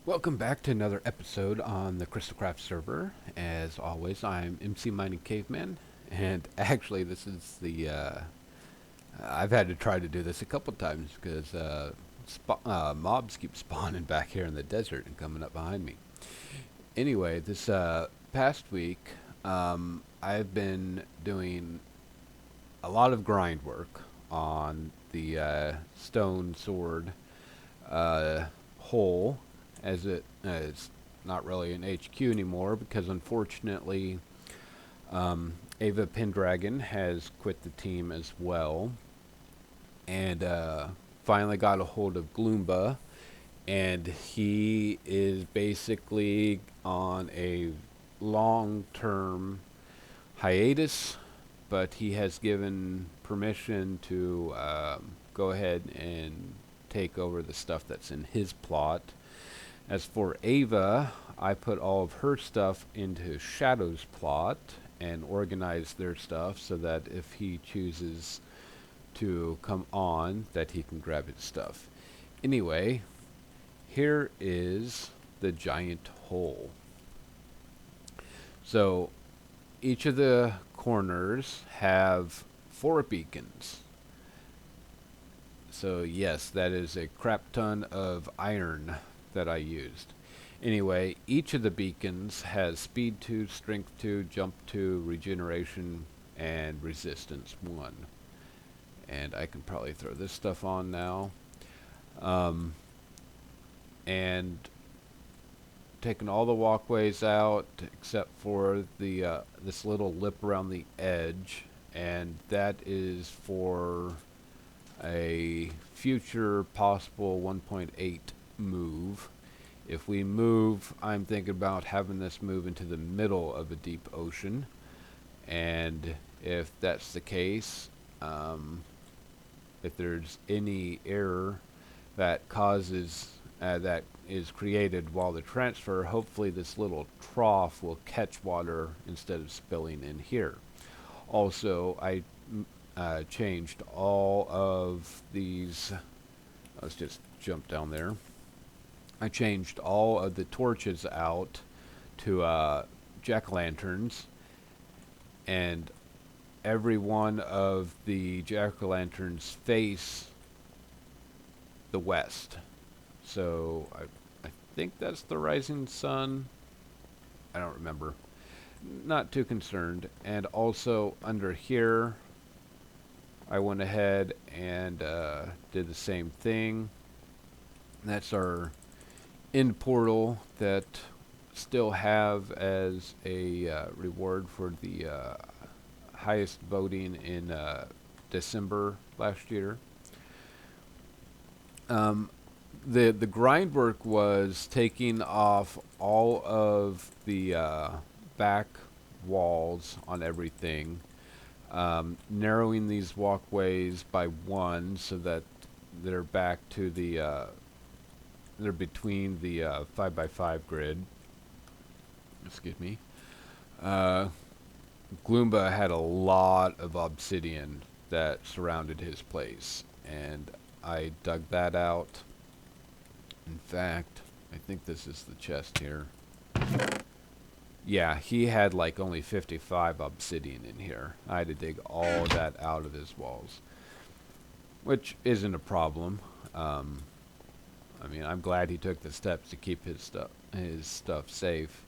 Welcome back to another episode on the Crystalcraft server. As always, I'm MCMiningCaveman, and actually, this is the. I've had to try to do this a couple times because mobs keep spawning back here in the desert and coming up behind me. Anyway, this past week, I've been doing a lot of grind work on the StoneSword Hole, as it's not really an HQ anymore because unfortunately Ava Pendragon has quit the team as well, and finally got a hold of Gluumba, and he is basically on a long-term hiatus, but he has given permission to go ahead and take over the stuff that's in his plot. As for Ava, I put all of her stuff into Shadow's plot and organized their stuff so that if he chooses to come on, that he can grab his stuff. Anyway, here is the giant hole. So each of the corners have 4 beacons. So yes, that is a crap ton of iron that I used. Anyway, each of the beacons has speed 2, strength 2, jump 2, regeneration, and resistance 1. And I can probably throw this stuff on now. And taking all the walkways out except for the this little lip around the edge, and that is for a future possible 1.8 move. If we move, I'm thinking about having this move into the middle of a deep ocean, and if that's the case, if there's any error that causes that is created while the transfer, hopefully this little trough will catch water instead of spilling in here. Also, I changed all of these. Let's just jump down there. I changed all of the torches out to jack-o'-lanterns, and every one of the jack-o'-lanterns face the west. So I think that's the rising sun. I don't remember. Not too concerned. And also under here, I went ahead and did the same thing. That's our end portal that still have as a reward for the highest voting in December last year. The grind work was taking off all of the back walls on everything, narrowing these walkways by 1 so that they're back to the they're between the 5x5 grid. Excuse me. Gluumba had a lot of obsidian that surrounded his place, and I dug that out. In fact, I think this is the chest here. Yeah, he had like only 55 obsidian in here. I had to dig all of that out of his walls, which isn't a problem. I mean, I'm glad he took the steps to keep his stuff safe.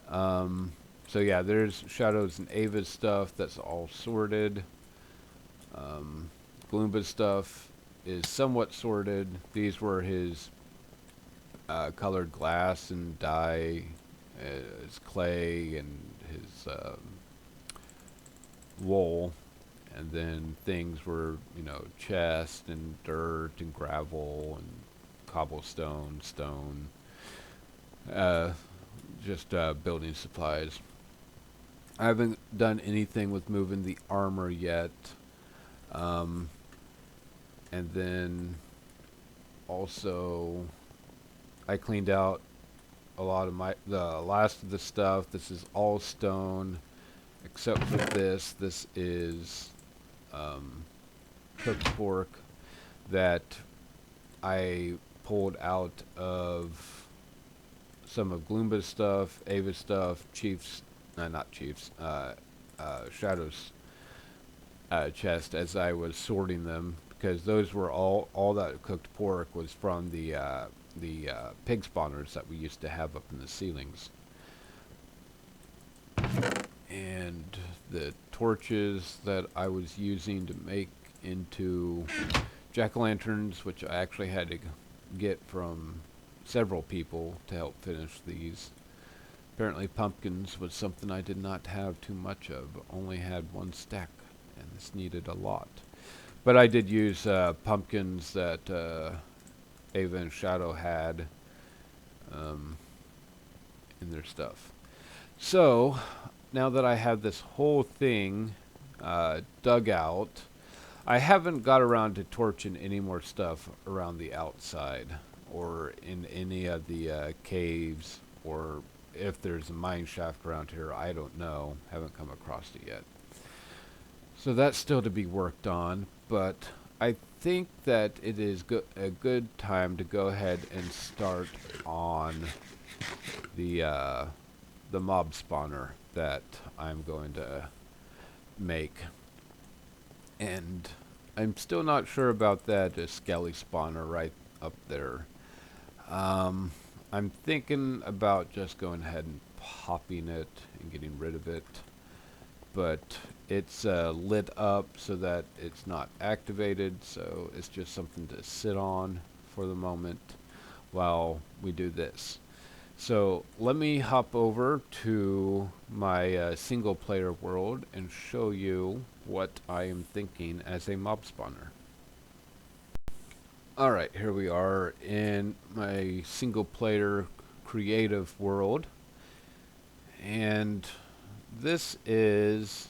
So yeah, there's Shadow's and Ava's stuff. That's all sorted. Gluumba's stuff is somewhat sorted. These were his colored glass and dye, his clay, and his wool. And then things were, chest and dirt and gravel and cobblestone, stone, just building supplies. I haven't done anything with moving the armor yet. And then also I cleaned out a lot of the last of the stuff. This is all stone except for this. This is cooked pork that I pulled out of some of Gluumba's stuff, Ava's stuff, Chief's, not Chief's, Shadow's chest as I was sorting them, because those were all that cooked pork was from the pig spawners that we used to have up in the ceilings. And the torches that I was using to make into jack-o'-lanterns, which I actually had to get from several people to help finish these. Apparently pumpkins was something I did not have too much of, only had one stack, and this needed a lot. But I did use pumpkins that Ava and Shadow had in their stuff. So, now that I have this whole thing dug out, I haven't got around to torching any more stuff around the outside or in any of the caves, or if there's a mine shaft around here, I don't know. Haven't come across it yet. So that's still to be worked on, but I think that it is a good time to go ahead and start on the mob spawner that I'm going to make. And I'm still not sure about that skelly spawner right up there. I'm thinking about just going ahead and popping it and getting rid of it, but it's lit up so that it's not activated, so it's just something to sit on for the moment while we do this. So let me hop over to my single player world and show you what I am thinking as a mob spawner. Alright, here we are in my single player creative world, and this is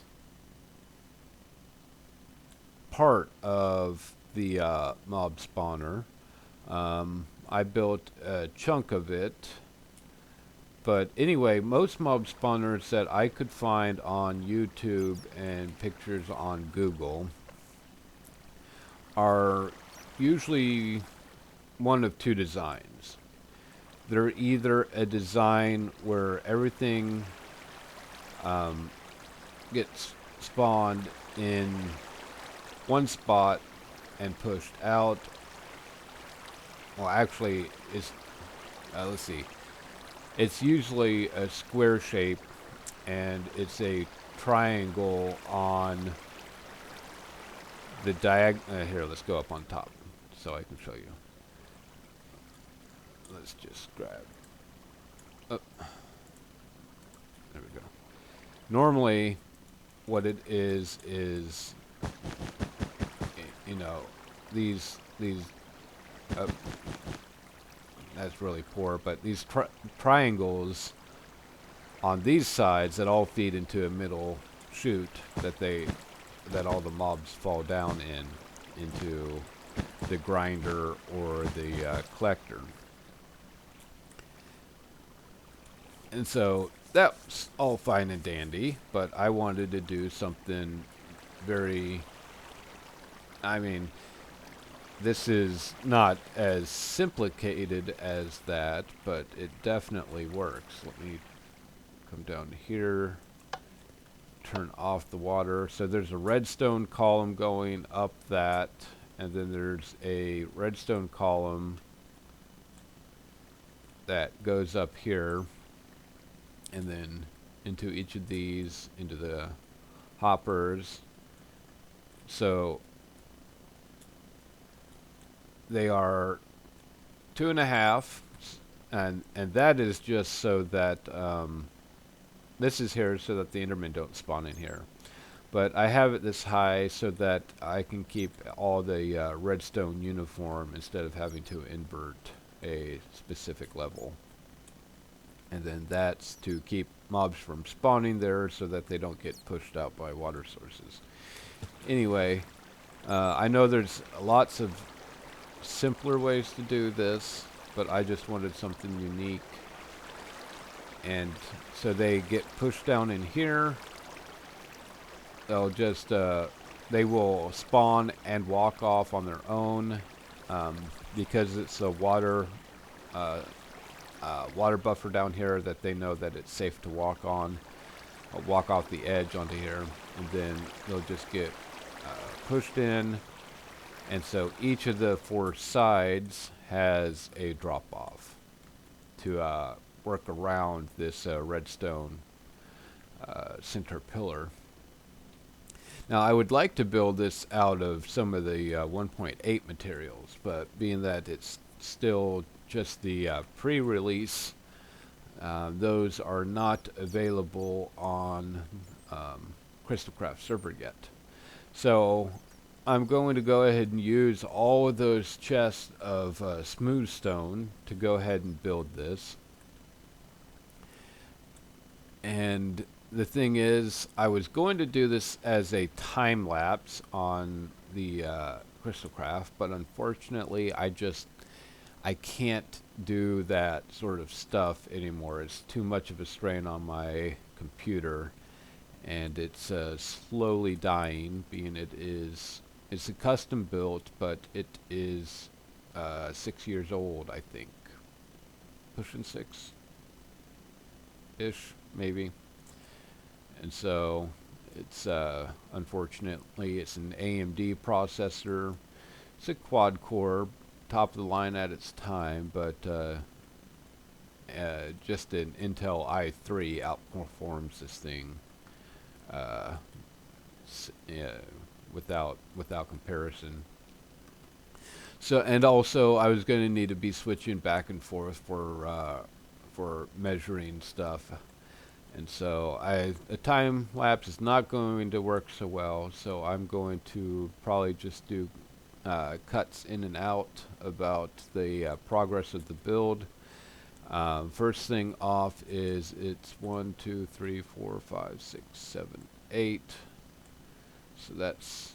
part of the mob spawner. I built a chunk of it, but anyway, most mob spawners that I could find on YouTube and pictures on Google are usually one of two designs. They're either a design where everything gets spawned in one spot and pushed out. Well, actually, it's let's see. It's usually a square shape, and it's a triangle on the diagonal. Here, let's go up on top so I can show you. Let's just grab. Oh, there we go. Normally, what it is, you know, these. That's really poor, but these triangles on these sides that all feed into a middle chute that all the mobs fall down into the grinder or the collector. And so that's all fine and dandy, but I wanted to do something very, I mean, this is not as simplicated as that, but it definitely works. Let me come down here, turn off the water. So there's a redstone column going up that, and then there's a redstone column that goes up here, and then into each of these, into the hoppers. So they are 2.5, and that is just so that this is here so that the Endermen don't spawn in here. But I have it this high so that I can keep all the redstone uniform instead of having to invert a specific level. And then that's to keep mobs from spawning there so that they don't get pushed out by water sources. Anyway, I know there's lots of simpler ways to do this, but I just wanted something unique. And so they get pushed down in here. They'll just they will spawn and walk off on their own because it's a water water buffer down here that they know that it's safe to walk on. I'll walk off the edge onto here, and then they'll just get pushed in. And so each of the 4 sides has a drop-off to work around this redstone center pillar. Now I would like to build this out of some of the 1.8 materials, but being that it's still just the pre-release, those are not available on Crystalcraft server yet. So I'm going to go ahead and use all of those chests of smooth stone to go ahead and build this. And the thing is, I was going to do this as a time lapse on the Crystalcraft, but unfortunately I can't do that sort of stuff anymore. It's too much of a strain on my computer, and it's slowly dying, being it's a custom built, but it is 6 years old, I think. Pushing 6-ish, maybe. And so it's unfortunately it's an AMD processor. It's a quad core, top of the line at its time, but just an Intel i3 outperforms this thing without comparison. So, and also I was going to need to be switching back and forth for measuring stuff. And so a time lapse is not going to work so well, so I'm going to probably just do cuts in and out about the progress of the build. First thing off is it's 1, 2, 3, 4, 5, 6, 7, 8. So that's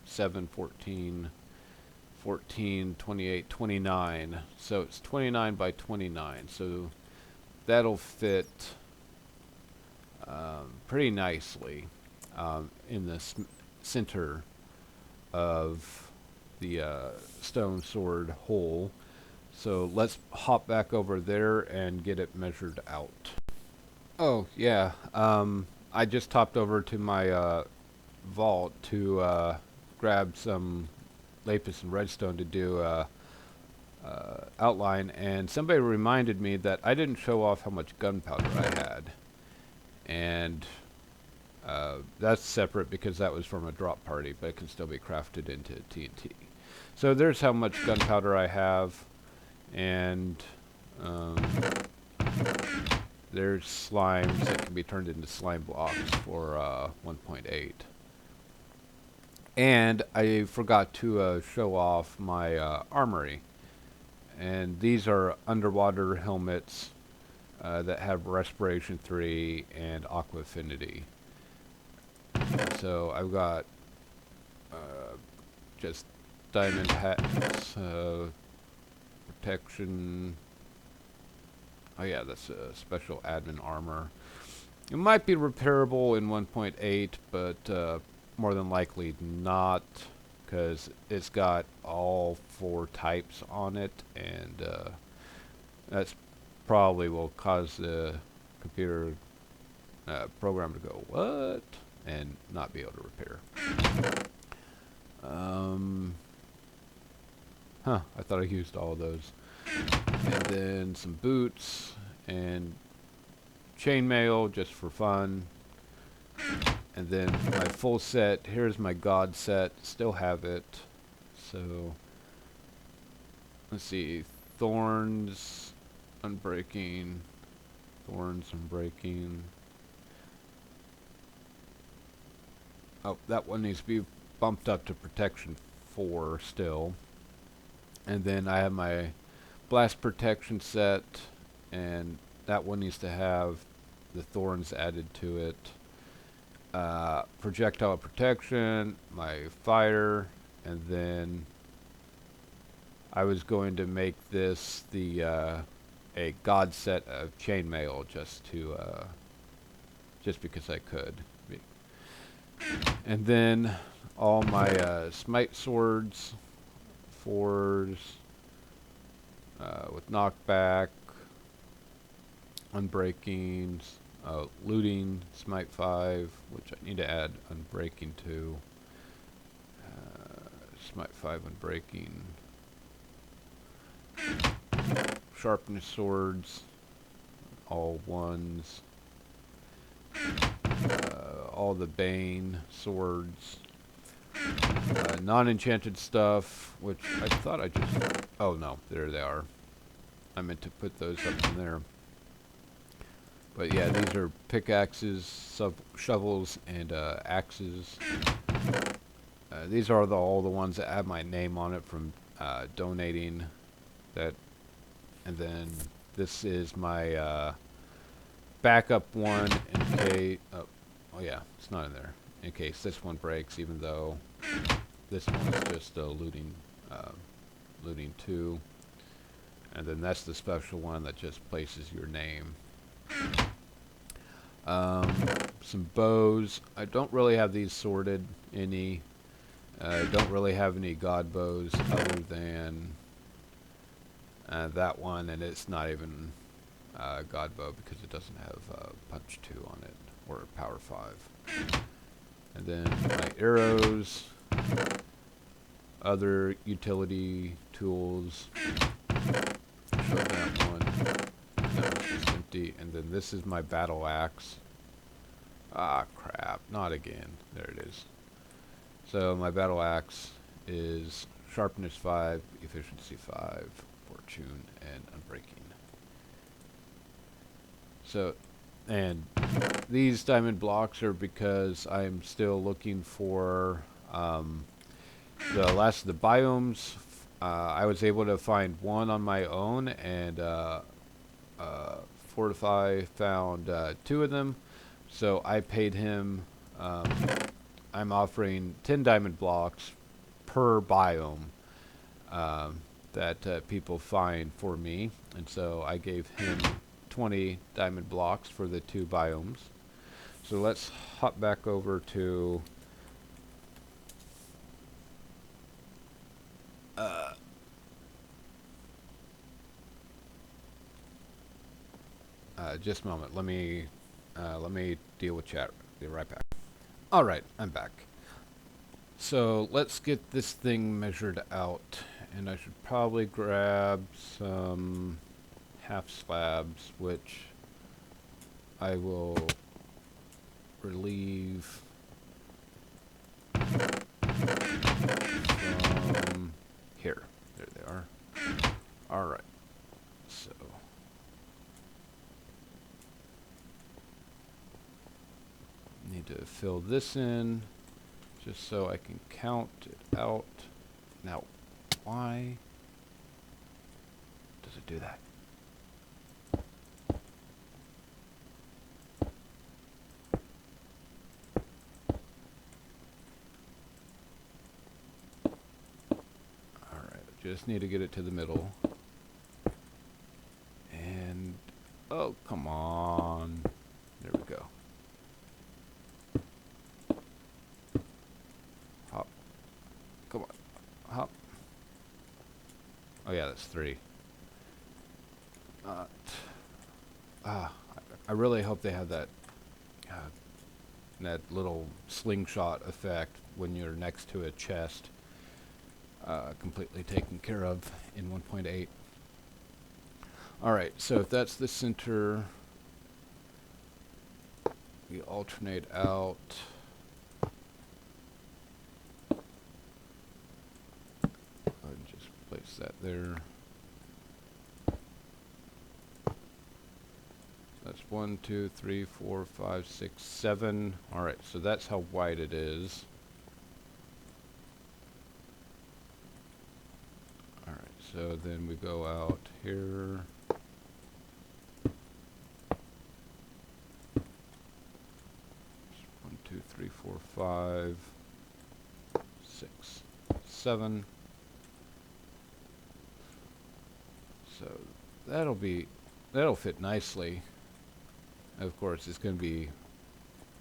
7, 14, 14, 28, 29. So it's 29 by 29. So that'll fit pretty nicely in the center of the StoneSword Hole. So let's hop back over there and get it measured out. Oh yeah, I just hopped over to my vault to grab some lapis and redstone to do outline, and somebody reminded me that I didn't show off how much gunpowder I had, and that's separate because that was from a drop party, but it can still be crafted into TNT. So there's how much gunpowder I have, and there's slimes that can be turned into slime blocks for 1.8. And I forgot to show off my armory. And these are underwater helmets that have Respiration 3 and Aqua Affinity. So I've got just diamond hats, protection. Oh yeah, that's a special admin armor. It might be repairable in 1.8, but more than likely not, because it's got all 4 types on it, and that's probably will cause the computer program to go, what? And not be able to repair. I thought I used all of those. And then some boots and chainmail just for fun. And then my full set, here's my god set, still have it. So, let's see, thorns, unbreaking, thorns, unbreaking. Oh, that one needs to be bumped up to protection 4 still. And then I have my blast protection set, and that one needs to have the thorns added to it. Projectile protection, my fire, and then I was going to make this the a god set of chainmail just because I could. And then all my smite swords, 4s, with knockback, unbreaking, looting, smite 5, which I need to add unbreaking to. Smite 5 unbreaking. Sharpness swords, all 1s. All the Bane swords. Non-enchanted stuff, which I thought I just... Oh no, there they are. I meant to put those up in there. But yeah, these are pickaxes, shovels, and axes. These are all the ones that have my name on it from donating that. And then this is my backup one in case... Oh yeah, it's not in there. In case this one breaks, even though this one's just looting 2. And then that's the special one that just places your name. Some bows. I don't really have these sorted any. I don't really have any god bows other than that one, and it's not even god bow because it doesn't have punch 2 on it or power 5. And then my arrows, other utility tools. Show that one. That one's just empty. And then this is my battle axe. Ah, crap. Not again. There it is. So my battle axe is sharpness 5, efficiency 5, fortune, and unbreaking. So, and these diamond blocks are because I'm still looking for the last of the biomes. I was able to find one on my own, and Fortify found 2 of them. So I paid him, I'm offering 10 diamond blocks per biome that people find for me. And so I gave him 20 diamond blocks for the 2 biomes. So let's hop back over to just a moment. Let me deal with chat. Be right back. All right, I'm back. So let's get this thing measured out, and I should probably grab some half slabs, which I will relieve from here. There they are. All right. So need to fill this in just so I can count it out. Now, why does it do that? Alright, just need to get it to the middle. And, oh, come on. There we go. Come on. Hop. Oh yeah, that's 3. I really hope they have that that little slingshot effect when you're next to a chest completely taken care of in 1.8. Alright, so if that's the center, we alternate out. Place that there. That's 1, 2, 3, 4, 5, 6, 7. Alright, so that's how wide it is. Alright, so then we go out here. One, 2, 3, 4, 5, 6, 7. So that'll fit nicely. Of course, it's going to be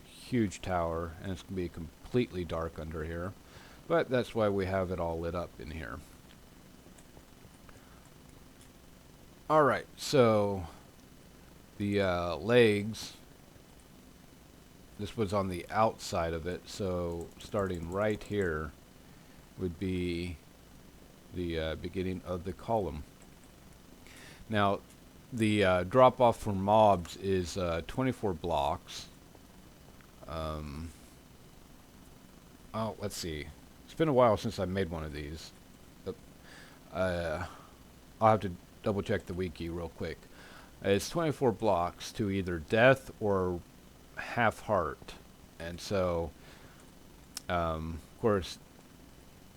a huge tower, and it's going to be completely dark under here. But that's why we have it all lit up in here. Alright, so the legs, this was on the outside of it, so starting right here would be the beginning of the column. Now, the drop off for mobs is 24 blocks. Oh, let's see. It's been a while since I made one of these. I'll have to double check the wiki real quick. It's 24 blocks to either death or half heart. And so, of course,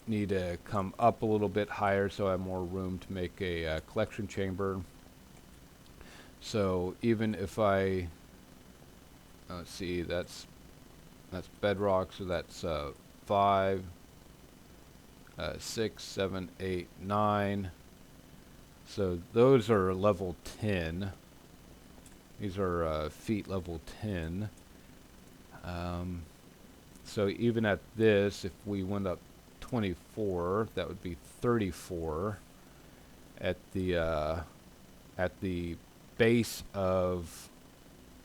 need to come up a little bit higher so I have more room to make a collection chamber. So even if I, let's see, that's bedrock, so that's 5, 6, 7, 8, 9. So those are level 10. These are feet level 10. So even at this, if we went up 24, that would be 34 at the base of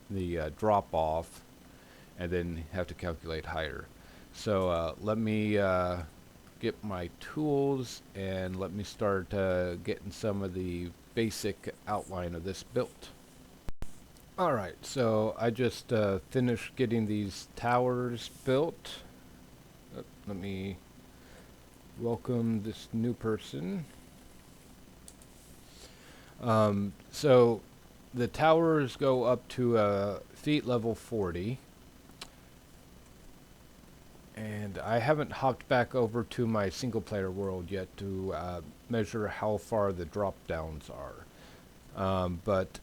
the drop off, and then have to calculate higher. So let me get my tools and let me start getting some of the basic outline of this build. Alright, so I just finished getting these towers built. Let me welcome this new person. So the towers go up to feet level 40. And I haven't hopped back over to my single player world yet to measure how far the drop downs are. But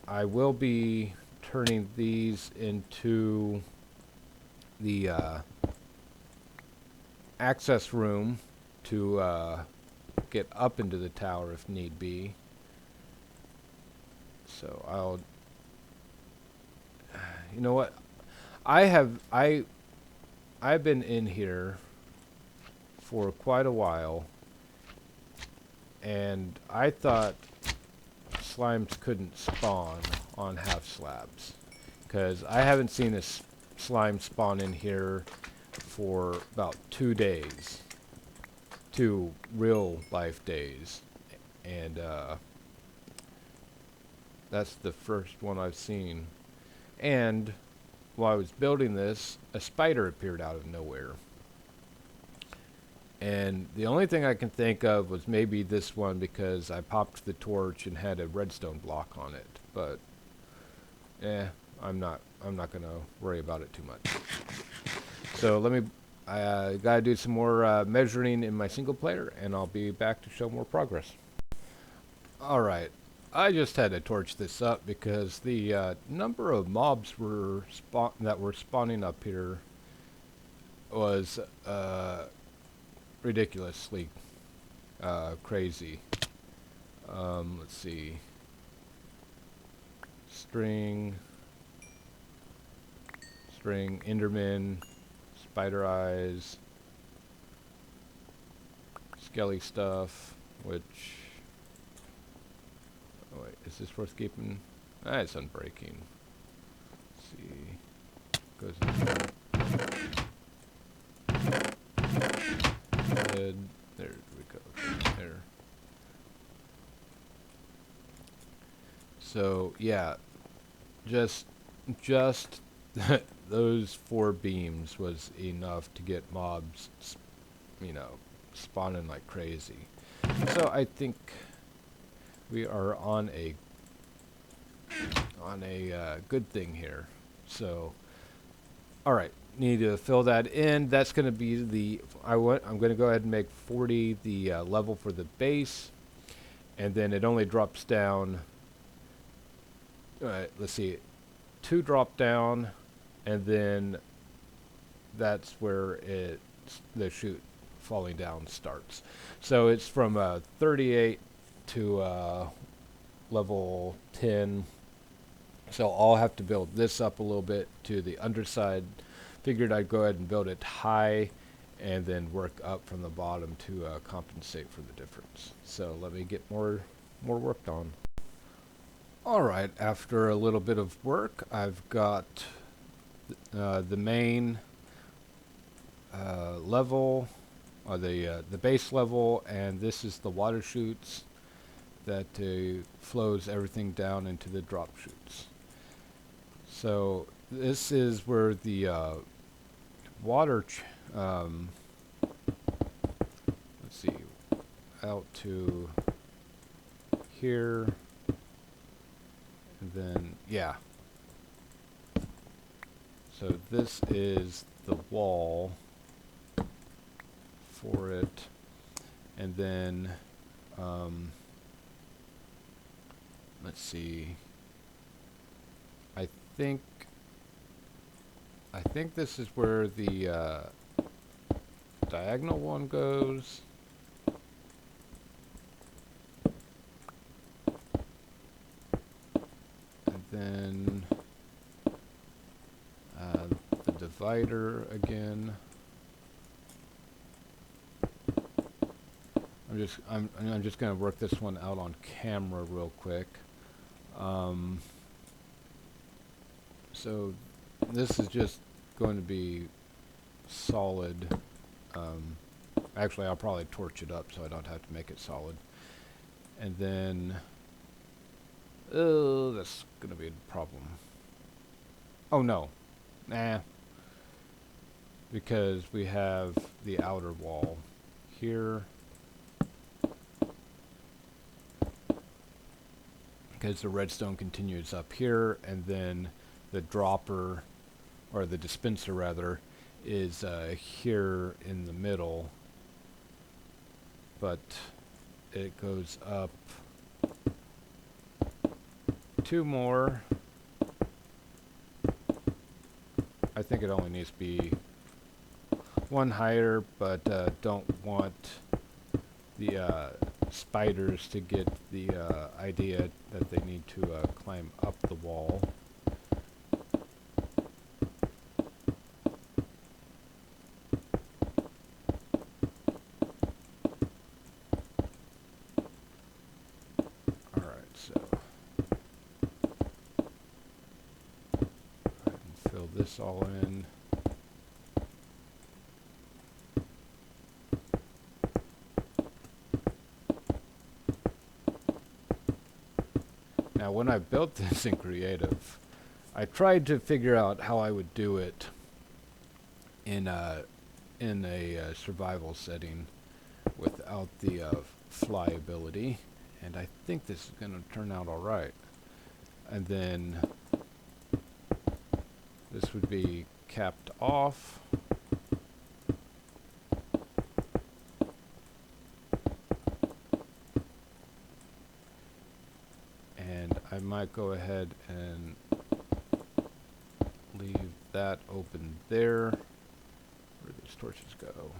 I will be turning these into the access room to get up into the tower if need be. So I'll, you know what, I've been in here for quite a while, and I thought slimes couldn't spawn on half slabs, because I haven't seen a slime spawn in here for about 2 days, 2 real life days, and that's the first one I've seen. And while I was building this, a spider appeared out of nowhere. And the only thing I can think of was maybe this one, because I popped the torch and had a redstone block on it. But I'm not gonna worry about it too much. So let me gotta do some more measuring in my single player, and I'll be back to show more progress. Alright, I just had to torch this up because the number of mobs that were spawning up here was ridiculously crazy. Let's see. String, Enderman, spider eyes, skelly stuff, which... Oh wait, is this worth keeping? Ah, it's unbreaking. Let's see. Goes in there we go. There. So yeah, just those 4 beams was enough to get mobs, you know, spawning like crazy. So I think we are on a good thing here. So, all right, need to fill that in. That's going to be the I'm going to go ahead and make 40 the level for the base, and then it only drops down. Let's see, 2 drop down, and then that's where the chute falling down starts. So it's from 38 to level 10. So I'll have to build this up a little bit to the underside. Figured I'd go ahead and build it high and then work up from the bottom to compensate for the difference. So let me get more work on. Alright, after a little bit of work, I've got the main level, or the base level, and this is the water chutes that flows everything down into the drop chutes. So this is where the water, let's see, out to here, and then, yeah. So this is the wall for it, and then, let's see, I think this is where the diagonal one goes. And then the divider again. I'm just going to work this one out on camera real quick. So this is just going to be solid. Actually, I'll probably torch it up so I don't have to make it solid. And then, that's going to be a problem. Oh no, nah, because we have the outer wall here. Because the redstone continues up here, and then the dropper, or the dispenser rather, is here in the middle, but it goes up 2 more. I think it only needs to be 1 higher, but don't want the spiders to get the idea that they need to climb up the wall. Alright, so go ahead and fill this all in. Now, when I built this in Creative, I tried to figure out how I would do it in a survival setting without the fly ability, and I think this is going to turn out all right. And then this would be capped off. I might go ahead and leave that open there. Where do these torches go?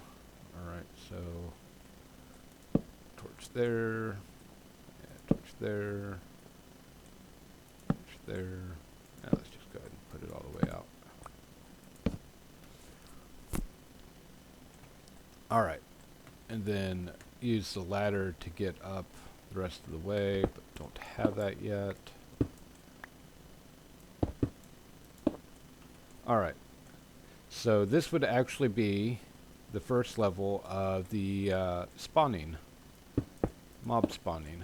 Alright, so torch there, yeah, torch there, torch there. Now let's just go ahead and put it all the way out. Alright, and then use the ladder to get up the rest of the way, but don't have that yet. Alright, so this would actually be the first level of the spawning, mob spawning.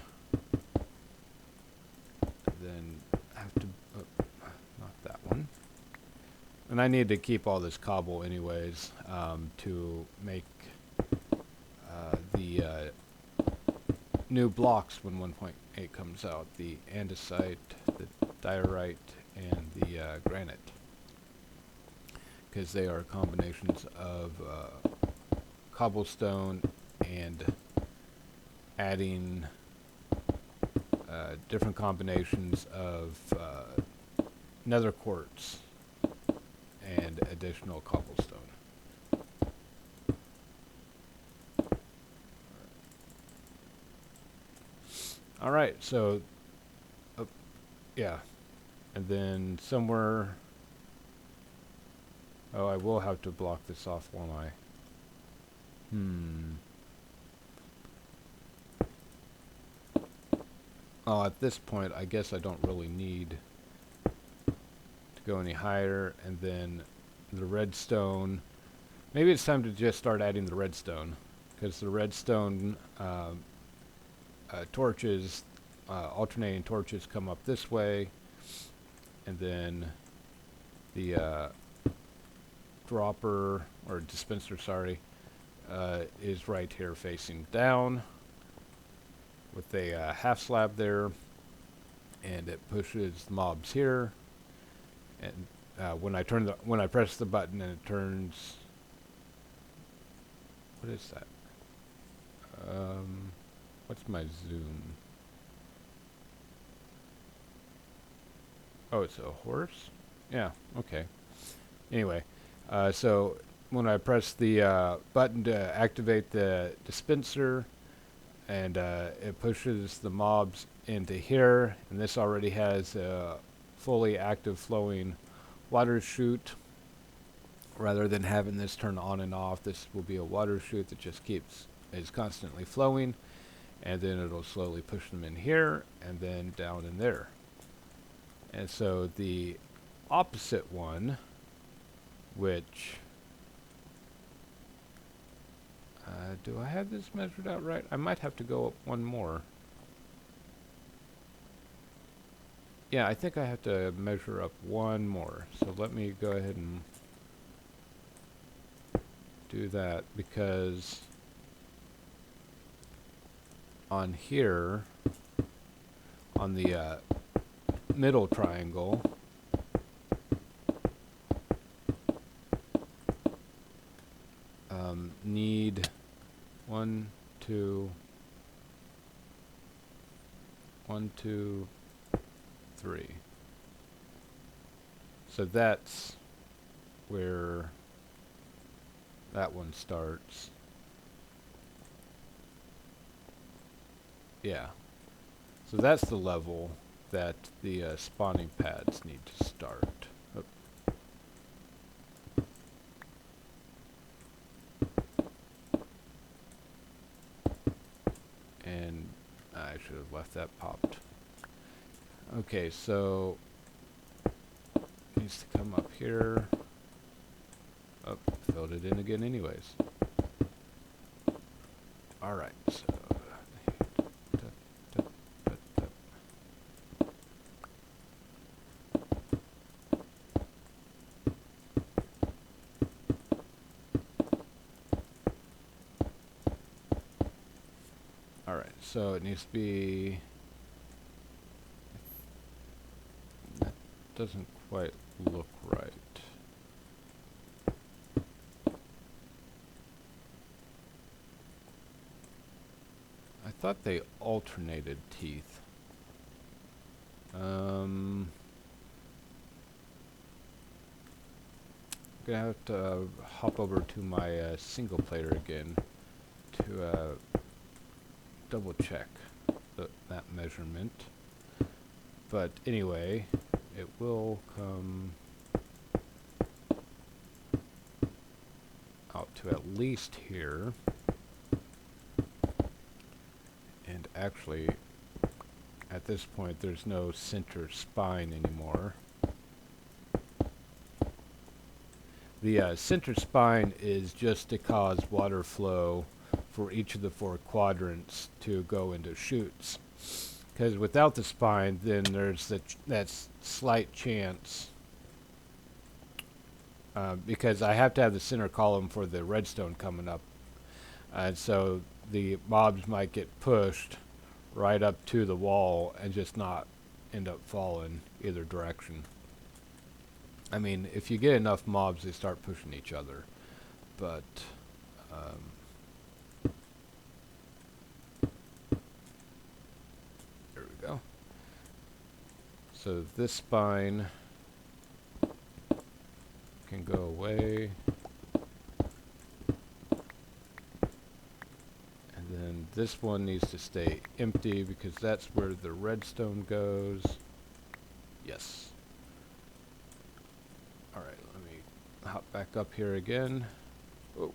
And then I have to, not that one. And I need to keep all this cobble anyways to make the new blocks when 1.8 comes out, the andesite, the diorite, and the granite, because they are combinations of cobblestone and adding different combinations of nether quartz and additional cobblestone. Alright, so, yeah, and then somewhere, oh, I will have to block this off, won't I? At this point, I guess I don't really need to go any higher. And then the redstone. Maybe it's time to just start adding the redstone, because the redstone torches, alternating torches, come up this way, and then the dropper, or dispenser, sorry, is right here facing down with a half slab there, and it pushes mobs here. And when I press the button, and it turns. What is that? What's my zoom? Oh, it's a horse? Yeah, okay. Anyway, so when I press the button to activate the dispenser, and it pushes the mobs into here, and this already has a fully active flowing water chute. Rather than having this turn on and off, this will be a water chute that just is constantly flowing, and then it'll slowly push them in here and then down in there. And so the opposite one, which do I have this measured out right? I might have to go up one more. Yeah, I think I have to measure up one more. So let me go ahead and do that, because on here, on the middle triangle, need 1, 2, 1, 2, 3. So that's where that one starts. Yeah. So that's the level that the spawning pads need to start. Oop. And I should have left that popped. Okay, so it needs to come up here. Oh, filled it in again anyways. Alright, so alright, so it needs to be, that doesn't quite look right. I thought they alternated teeth. I'm gonna have to hop over to my single player again to double check that measurement. But anyway, it will come out to at least here. And actually, at this point, there's no center spine anymore. The center spine is just to cause water flow for each of the 4 quadrants to go into chutes. Because without the spine, then there's that slight chance, because I have to have the center column for the redstone coming up. And so the mobs might get pushed right up to the wall and just not end up falling either direction. I mean, if you get enough mobs, they start pushing each other. But there we go. So this spine can go away. And then this one needs to stay empty, because that's where the redstone goes. Yes. Alright, let me hop back up here again. Oh.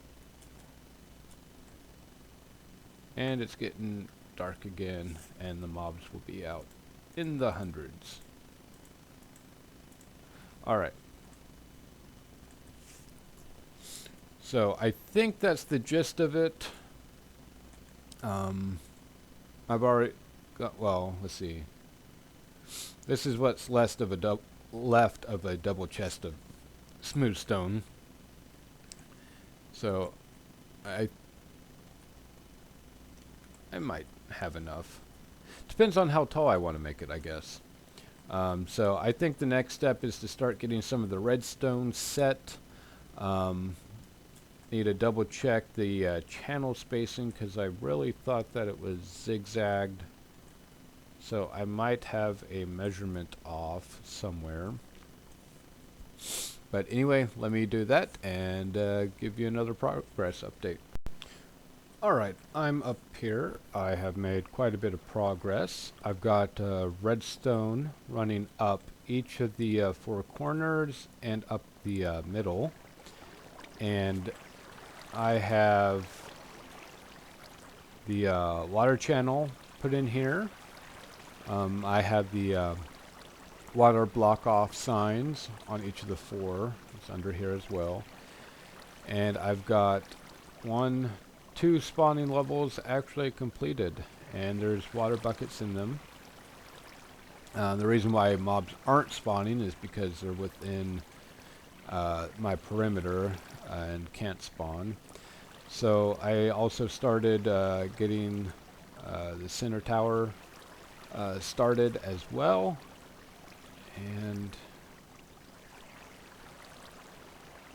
And it's getting dark again, and the mobs will be out in the hundreds. Alright. So I think that's the gist of it. I've already got, well, let's see. This is what's left of a double chest of smooth stone. So I might have enough. Depends on how tall I want to make it, I guess. So I think the next step is to start getting some of the redstone set. Need to double check the channel spacing because I really thought that it was zigzagged. So I might have a measurement off somewhere. But anyway, let me do that and give you another progress update. Alright, I'm up here. I have made quite a bit of progress. I've got redstone running up each of the 4 corners and up the middle. And I have the water channel put in here. I have the water block off signs on each of the 4. It's under here as well. And I've got 2 spawning levels actually completed, and there's water buckets in them. The reason why mobs aren't spawning is because they're within my perimeter and can't spawn. So I also started getting the center tower started as well, and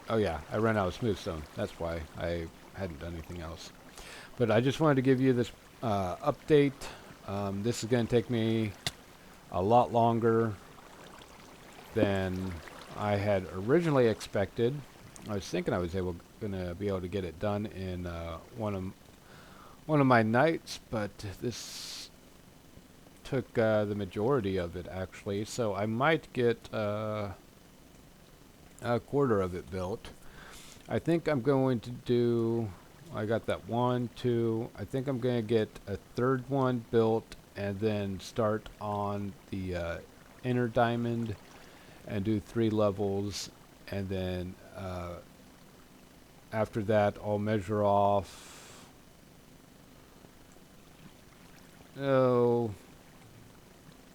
oh yeah, I ran out of smooth stone. That's why I hadn't done anything else. But I just wanted to give you this update. This is going to take me a lot longer than I had originally expected. I was thinking I was gonna be able to get it done in one of my nights, but this took the majority of it actually. So I might get a quarter of it built. I think I'm going to do. I got that 1, 2. I think I'm going to get a 3rd one built and then start on the inner diamond and do 3 levels, and then after that I'll measure off, oh,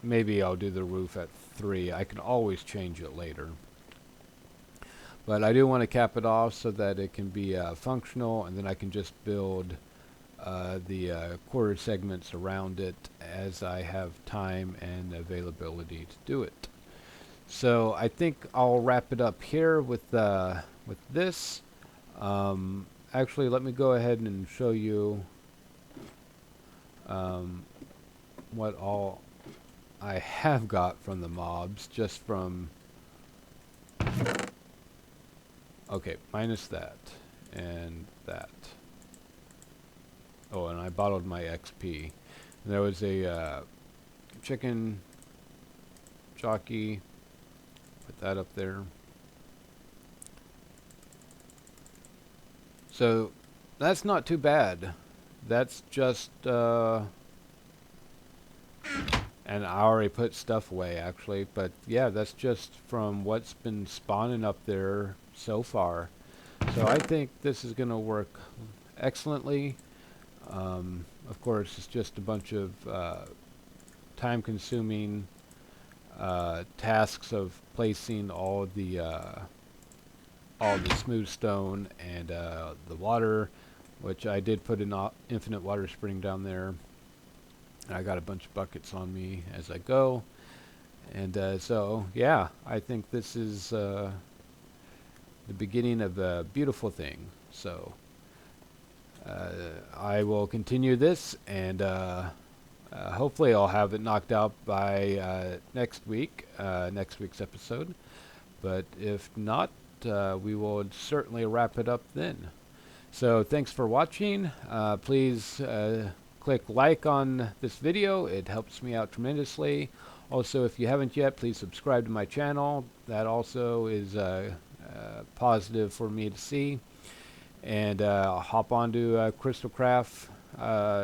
maybe I'll do the roof at 3. I can always change it later, but I do want to cap it off so that it can be functional, and then I can just build the quarter segments around it as I have time and availability to do it. So I think I'll wrap it up here with this. Actually, let me go ahead and show you what all I have got from the mobs, just from. Okay, minus that and that. Oh, and I bottled my XP. There was a chicken jockey. Put that up there. So that's not too bad. That's just and I already put stuff away actually, but yeah, that's just from what's been spawning up there so far. So I think this is going to work excellently. Of course, it's just a bunch of time-consuming tasks of placing all the smooth stone and the water, which I did put an infinite water spring down there. And I got a bunch of buckets on me as I go, and so yeah, I think this is the beginning of a beautiful thing. So I will continue this, and hopefully I'll have it knocked out by next week's episode. But if not, we will certainly wrap it up then. So thanks for watching. Please click like on this video. It helps me out tremendously. Also, if you haven't yet, please subscribe to my channel. That also is positive for me to see. And hop onto CrystalCraft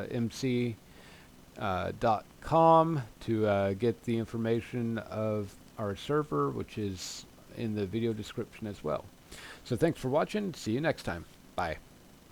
MC .com to get the information of our server, which is in the video description as well. So thanks for watching. See you next time. Bye.